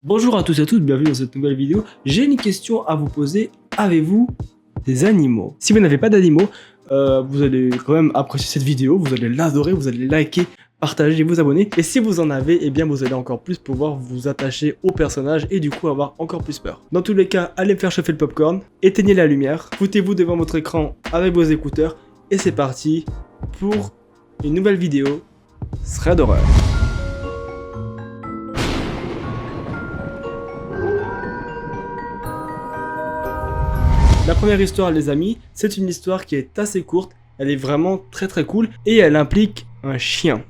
Bonjour à tous et à toutes, bienvenue dans cette nouvelle vidéo. J'ai une question à vous poser. Avez-vous des animaux? Si vous n'avez pas d'animaux, vous allez quand même apprécier cette vidéo, vous allez l'adorer, vous allez liker, partager, vous abonner. Et si vous en avez, eh bien vous allez encore plus pouvoir vous attacher au personnage et du coup avoir encore plus peur. Dans tous les cas, allez me faire chauffer le popcorn, éteignez la lumière, foutez-vous devant votre écran avec vos écouteurs et c'est parti pour une nouvelle vidéo Thread d'horreur. La première histoire, les amis, c'est une histoire qui est assez courte, elle est vraiment très cool et elle implique un chien.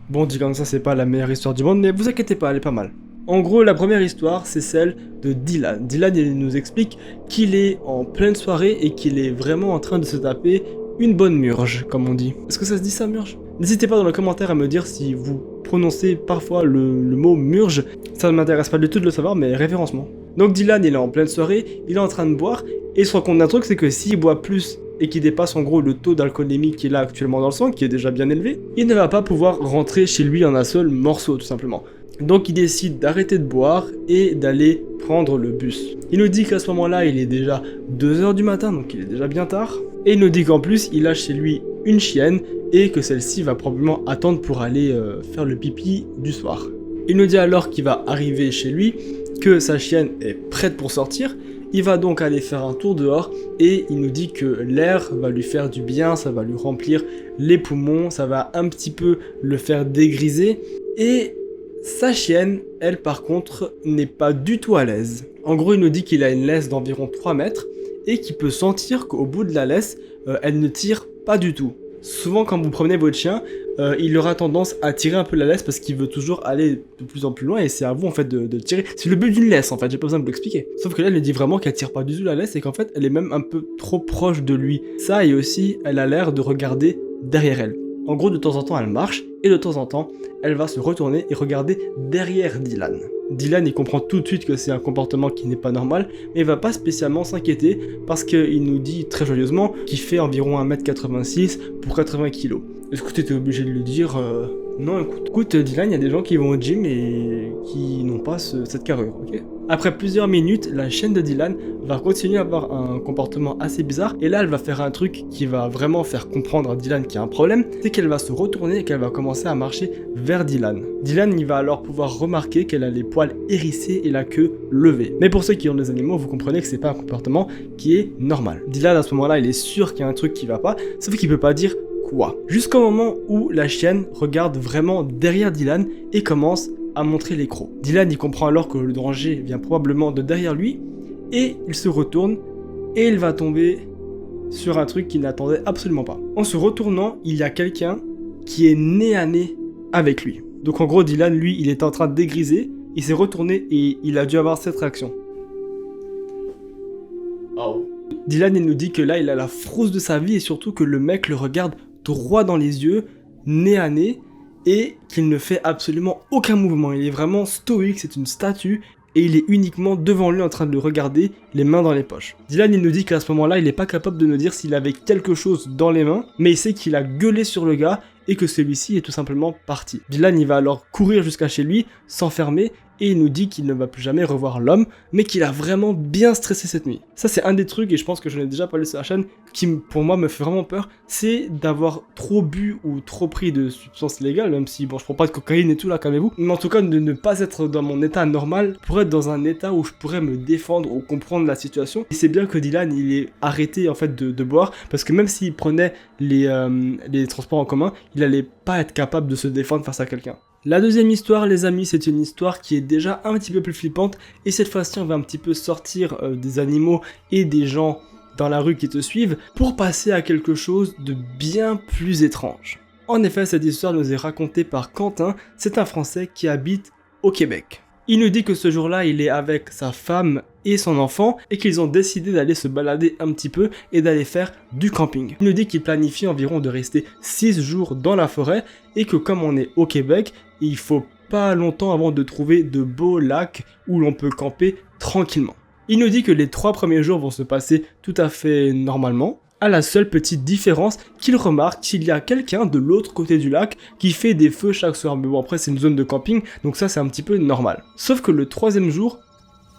Bon, dit comme ça, c'est pas la meilleure histoire du monde, mais vous inquiétez pas, elle est pas mal. En gros, la première histoire, c'est celle de Dylan. Dylan, il nous explique qu'il est en pleine soirée et qu'il est vraiment en train de se taper une bonne murge, comme on dit. Est-ce que ça se dit ça, murge? N'hésitez pas dans les commentaires à me dire si vous prononcez parfois le mot murge. Ça ne m'intéresse pas du tout de le savoir, mais référencement. Donc Dylan, il est en pleine soirée, il est en train de boire, et il se rend compte d'un truc, c'est que s'il boit plus et qu'il dépasse en gros le taux d'alcoolémie qu'il a actuellement dans le sang, qui est déjà bien élevé, il ne va pas pouvoir rentrer chez lui en un seul morceau, tout simplement. Donc il décide d'arrêter de boire et d'aller prendre le bus. Il nous dit qu'à ce moment-là, il est déjà 2h du matin, donc il est déjà bien tard. Et il nous dit qu'en plus, il a chez lui une chienne et que celle-ci va probablement attendre pour aller faire le pipi du soir. Il nous dit alors qu'il va arriver chez lui, que sa chienne est prête pour sortir. Il va donc aller faire un tour dehors et il nous dit que l'air va lui faire du bien, ça va lui remplir les poumons, ça va un petit peu le faire dégriser. Et sa chienne, elle par contre, n'est pas du tout à l'aise. En gros, il nous dit qu'il a une laisse d'environ 3 mètres et qu'il peut sentir qu'au bout de la laisse, elle ne tire pas du tout. Souvent, quand vous promenez votre chien, il aura tendance à tirer un peu la laisse parce qu'il veut toujours aller de plus en plus loin et c'est à vous en fait de tirer. C'est le but d'une laisse en fait, j'ai pas besoin de vous l'expliquer. Sauf que là, elle nous dit vraiment qu'elle tire pas du tout la laisse et qu'en fait, elle est même un peu trop proche de lui. Ça et aussi, elle a l'air de regarder derrière elle. En gros, de temps en temps, elle marche et de temps en temps, elle va se retourner et regarder derrière Dylan. Dylan, il comprend tout de suite que c'est un comportement qui n'est pas normal, mais il va pas spécialement s'inquiéter parce qu'il nous dit très joyeusement qu'il fait environ 1m86 pour 80 kg. Est-ce que tu étais obligé de le dire Non, écoute, Dylan, il y a des gens qui vont au gym et qui n'ont pas cette carrure, ok? Après plusieurs minutes, la chienne de Dylan va continuer à avoir un comportement assez bizarre et là, elle va faire un truc qui va vraiment faire comprendre à Dylan qu'il y a un problème, c'est qu'elle va se retourner et qu'elle va commencer à marcher vers Dylan. Dylan, il va alors pouvoir remarquer qu'elle a les poils hérissés et la queue levée. Mais pour ceux qui ont des animaux, vous comprenez que c'est pas un comportement qui est normal. Dylan, à ce moment-là, il est sûr qu'il y a un truc qui va pas, sauf qu'il peut pas dire quoi. Jusqu'au moment où la chienne regarde vraiment derrière Dylan et commence à montrer les crocs. Dylan y comprend alors que le danger vient probablement de derrière lui et il se retourne et il va tomber sur un truc qu'il n'attendait absolument pas. En se retournant, il y a quelqu'un qui est nez à nez avec lui. Donc en gros, Dylan, lui, il est en train de dégriser, il s'est retourné et il a dû avoir cette réaction. Oh. Dylan, il nous dit que là, il a la frousse de sa vie et surtout que le mec le regarde droit dans les yeux, nez à nez, et qu'il ne fait absolument aucun mouvement. Il est vraiment stoïque, c'est une statue, et il est uniquement devant lui en train de le regarder, les mains dans les poches. Dylan, il nous dit qu'à ce moment-là, il n'est pas capable de nous dire s'il avait quelque chose dans les mains, mais il sait qu'il a gueulé sur le gars et que celui-ci est tout simplement parti. Dylan, il va alors courir jusqu'à chez lui, s'enfermer, et il nous dit qu'il ne va plus jamais revoir l'homme, mais qu'il a vraiment bien stressé cette nuit. Ça, c'est un des trucs, et je pense que je l'ai déjà parlé sur la chaîne, qui pour moi me fait vraiment peur, c'est d'avoir trop bu ou trop pris de substances illégales, même si, bon, je prends pas de cocaïne et tout là, calmez-vous, mais en tout cas, de ne pas être dans mon état normal, pour être dans un état où je pourrais me défendre ou comprendre la situation. Et c'est bien que Dylan, il est arrêté en fait de boire, parce que même s'il prenait les transports en commun, il allait pas être capable de se défendre face à quelqu'un. La deuxième histoire, les amis, c'est une histoire qui est déjà un petit peu plus flippante et cette fois-ci on va un petit peu sortir des animaux et des gens dans la rue qui te suivent pour passer à quelque chose de bien plus étrange. En effet, cette histoire nous est racontée par Quentin, c'est un Français qui habite au Québec. Il nous dit que ce jour-là, il est avec sa femme et son enfant et qu'ils ont décidé d'aller se balader un petit peu et d'aller faire du camping. Il nous dit qu'il planifie environ de rester 6 jours dans la forêt et que comme on est au Québec, il faut pas longtemps avant de trouver de beaux lacs où l'on peut camper tranquillement. Il nous dit que les 3 premiers jours vont se passer tout à fait normalement. à la seule petite différence qu'il remarque qu'il y a quelqu'un de l'autre côté du lac qui fait des feux chaque soir. Mais bon, après c'est une zone de camping, donc ça c'est un petit peu normal. Sauf que le troisième jour,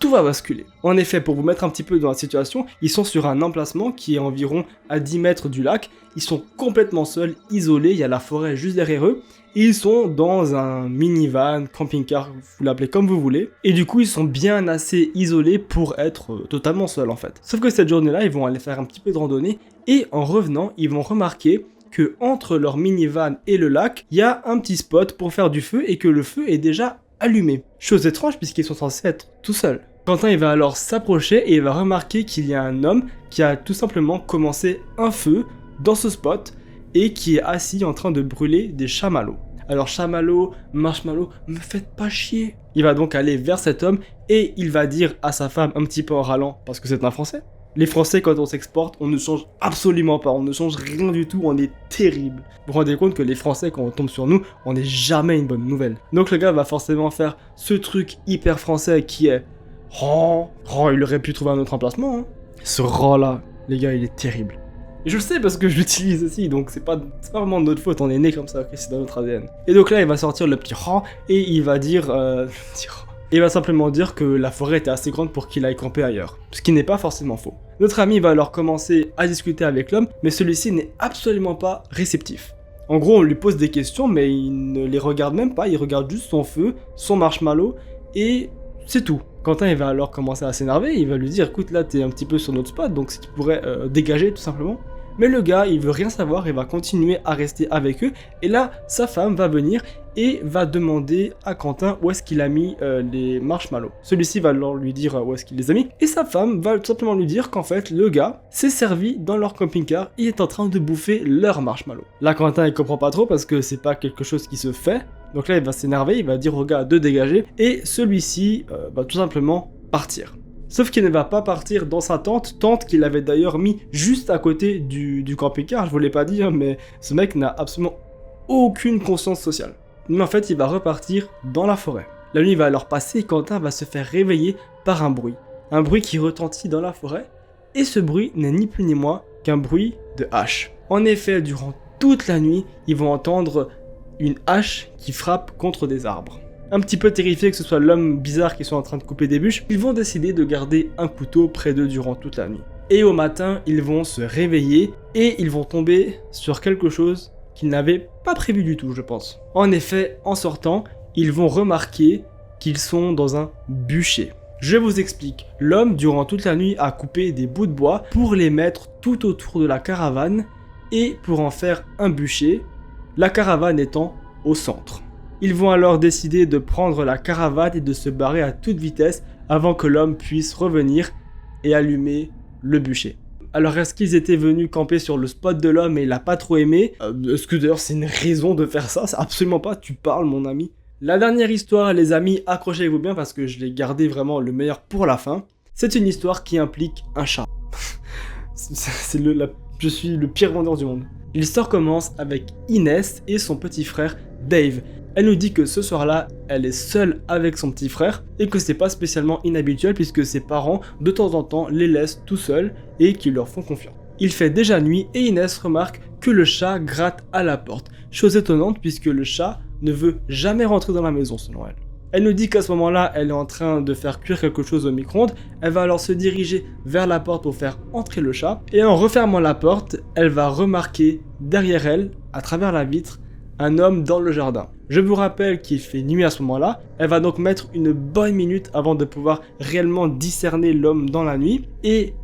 tout va basculer. En effet, pour vous mettre un petit peu dans la situation, ils sont sur un emplacement qui est environ à 10 mètres du lac. Ils sont complètement seuls, isolés, il y a la forêt juste derrière eux. Et ils sont dans un minivan, camping-car, vous l'appelez comme vous voulez. Et du coup, ils sont bien assez isolés pour être totalement seuls en fait. Sauf que cette journée-là, ils vont aller faire un petit peu de randonnée. Et en revenant, ils vont remarquer que entre leur minivan et le lac, il y a un petit spot pour faire du feu et que le feu est déjà allumé. Chose étrange puisqu'ils sont censés être tout seuls. Quentin il va alors s'approcher et il va remarquer qu'il y a un homme qui a tout simplement commencé un feu dans ce spot et qui est assis en train de brûler des chamallows. Alors chamallows, marshmallows, me faites pas chier. Il va donc aller vers cet homme et il va dire à sa femme un petit peu en râlant parce que c'est un Français. Les Français, quand on s'exporte, on ne change absolument pas, on ne change rien du tout, on est terrible. Vous vous rendez compte que les Français, quand on tombe sur nous, on n'est jamais une bonne nouvelle. Donc le gars va forcément faire ce truc hyper français qui est « Oh, il aurait pu trouver un autre emplacement, hein. » Ce « ran » là, les gars, il est terrible. Et je le sais parce que je l'utilise aussi, donc c'est pas vraiment de notre faute, on est né comme ça, ok, c'est dans notre ADN. Et donc là, il va sortir le petit « ran » et il va dire... Il va simplement dire que la forêt était assez grande pour qu'il aille camper ailleurs, ce qui n'est pas forcément faux. Notre ami va alors commencer à discuter avec l'homme, mais celui-ci n'est absolument pas réceptif. En gros, on lui pose des questions, mais il ne les regarde même pas, il regarde juste son feu, son marshmallow, et c'est tout. Quentin il va alors commencer à s'énerver, il va lui dire « Écoute, là t'es un petit peu sur notre spot, donc si tu pourrais dégager tout simplement ». Mais le gars, il veut rien savoir et va continuer à rester avec eux. Et là, sa femme va venir et va demander à Quentin où est-ce qu'il a mis les marshmallows. Celui-ci va alors lui dire où est-ce qu'il les a mis. Et sa femme va tout simplement lui dire qu'en fait, le gars s'est servi dans leur camping-car et est en train de bouffer leurs marshmallows. Là, Quentin, il comprend pas trop parce que c'est pas quelque chose qui se fait. Donc là, il va s'énerver, il va dire au gars de dégager. Et celui-ci va tout simplement partir. Sauf qu'il ne va pas partir dans sa tente qu'il avait d'ailleurs mis juste à côté du camping-car, je vous l'ai pas dit, hein, mais ce mec n'a absolument aucune conscience sociale. Mais en fait, il va repartir dans la forêt. La nuit va alors passer et Quentin va se faire réveiller par un bruit qui retentit dans la forêt, et ce bruit n'est ni plus ni moins qu'un bruit de hache. En effet, durant toute la nuit, ils vont entendre une hache qui frappe contre des arbres. Un petit peu terrifiés que ce soit l'homme bizarre qui soit en train de couper des bûches, ils vont décider de garder un couteau près d'eux durant toute la nuit. Et au matin, ils vont se réveiller et ils vont tomber sur quelque chose qu'ils n'avaient pas prévu du tout, je pense. En effet, en sortant, ils vont remarquer qu'ils sont dans un bûcher. Je vous explique. L'homme, durant toute la nuit, a coupé des bouts de bois pour les mettre tout autour de la caravane et pour en faire un bûcher, la caravane étant au centre. Ils vont alors décider de prendre la caravane et de se barrer à toute vitesse avant que l'homme puisse revenir et allumer le bûcher. Alors est-ce qu'ils étaient venus camper sur le spot de l'homme et il l'a pas trop aimé? Est-ce que d'ailleurs c'est une raison de faire ça? C'est absolument pas, tu parles mon ami. La dernière histoire les amis, accrochez-vous bien parce que je l'ai gardé vraiment le meilleur pour la fin. C'est une histoire qui implique un chat. Je suis le pire vendeur du monde. L'histoire commence avec Inès et son petit frère Dave. Elle nous dit que ce soir-là, elle est seule avec son petit frère et que c'est pas spécialement inhabituel puisque ses parents, de temps en temps, les laissent tout seuls et qu'ils leur font confiance. Il fait déjà nuit et Inès remarque que le chat gratte à la porte. Chose étonnante puisque le chat ne veut jamais rentrer dans la maison selon elle. Elle nous dit qu'à ce moment-là, elle est en train de faire cuire quelque chose au micro-ondes. Elle va alors se diriger vers la porte pour faire entrer le chat. Et en refermant la porte, elle va remarquer derrière elle, à travers la vitre, un homme dans le jardin. Je vous rappelle qu'il fait nuit à ce moment-là, elle va donc mettre une bonne minute avant de pouvoir réellement discerner l'homme dans la nuit, et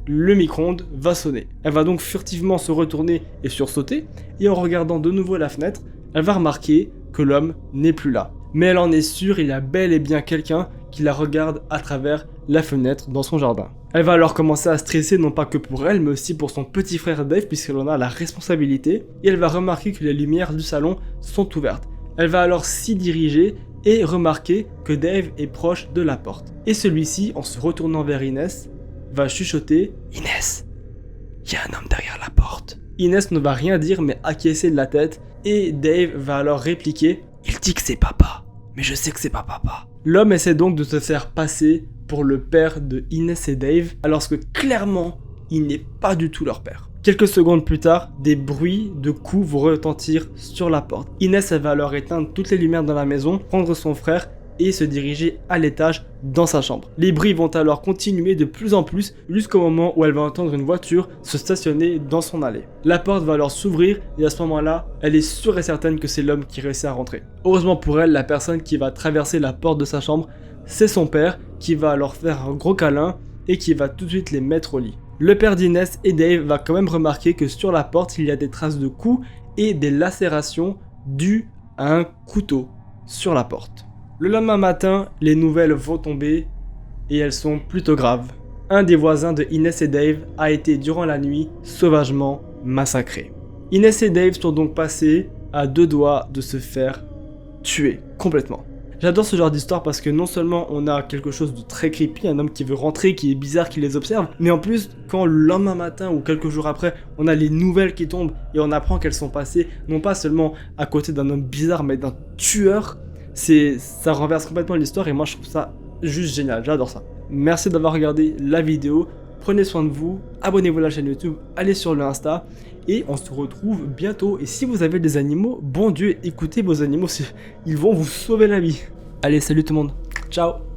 le micro-ondes va sonner. Elle va donc furtivement se retourner et sursauter, et en regardant de nouveau la fenêtre, elle va remarquer que l'homme n'est plus là. Mais elle en est sûre, il y a bel et bien quelqu'un qui la regarde à travers la fenêtre dans son jardin. Elle va alors commencer à stresser non pas que pour elle, mais aussi pour son petit frère Dave puisqu'elle en a la responsabilité, et elle va remarquer que les lumières du salon sont ouvertes. Elle va alors s'y diriger et remarquer que Dave est proche de la porte. Et celui-ci, en se retournant vers Inès, va chuchoter « Inès, il y a un homme derrière la porte ». Inès ne va rien dire mais acquiescer de la tête, et Dave va alors répliquer « Il dit que c'est papa, mais je sais que c'est pas papa ». L'homme essaie donc de se faire passer pour le père de Inès et Dave, alors que clairement, il n'est pas du tout leur père. Quelques secondes plus tard, des bruits de coups vont retentir sur la porte. Inès, elle va alors éteindre toutes les lumières dans la maison, prendre son frère et se diriger à l'étage dans sa chambre. Les bruits vont alors continuer de plus en plus jusqu'au moment où elle va entendre une voiture se stationner dans son allée. La porte va alors s'ouvrir et à ce moment-là, elle est sûre et certaine que c'est l'homme qui réussit à rentrer. Heureusement pour elle, la personne qui va traverser la porte de sa chambre, c'est son père qui va leur faire un gros câlin et qui va tout de suite les mettre au lit. Le père d'Inès et Dave va quand même remarquer que sur la porte, il y a des traces de coups et des lacérations dues à un couteau sur la porte. Le lendemain matin, les nouvelles vont tomber et elles sont plutôt graves. Un des voisins de Inès et Dave a été durant la nuit sauvagement massacré. Inès et Dave sont donc passés à 2 doigts de se faire tuer complètement. J'adore ce genre d'histoire parce que non seulement on a quelque chose de très creepy, un homme qui veut rentrer, qui est bizarre, qui les observe, mais en plus, quand le lendemain matin ou quelques jours après, on a les nouvelles qui tombent et on apprend qu'elles sont passées, non pas seulement à côté d'un homme bizarre, mais d'un tueur, ça renverse complètement l'histoire et moi je trouve ça juste génial, j'adore ça. Merci d'avoir regardé la vidéo, prenez soin de vous, abonnez-vous à la chaîne YouTube, allez sur le Insta et on se retrouve bientôt. Et si vous avez des animaux, bon Dieu, écoutez vos animaux, ils vont vous sauver la vie. Allez, salut tout le monde, ciao.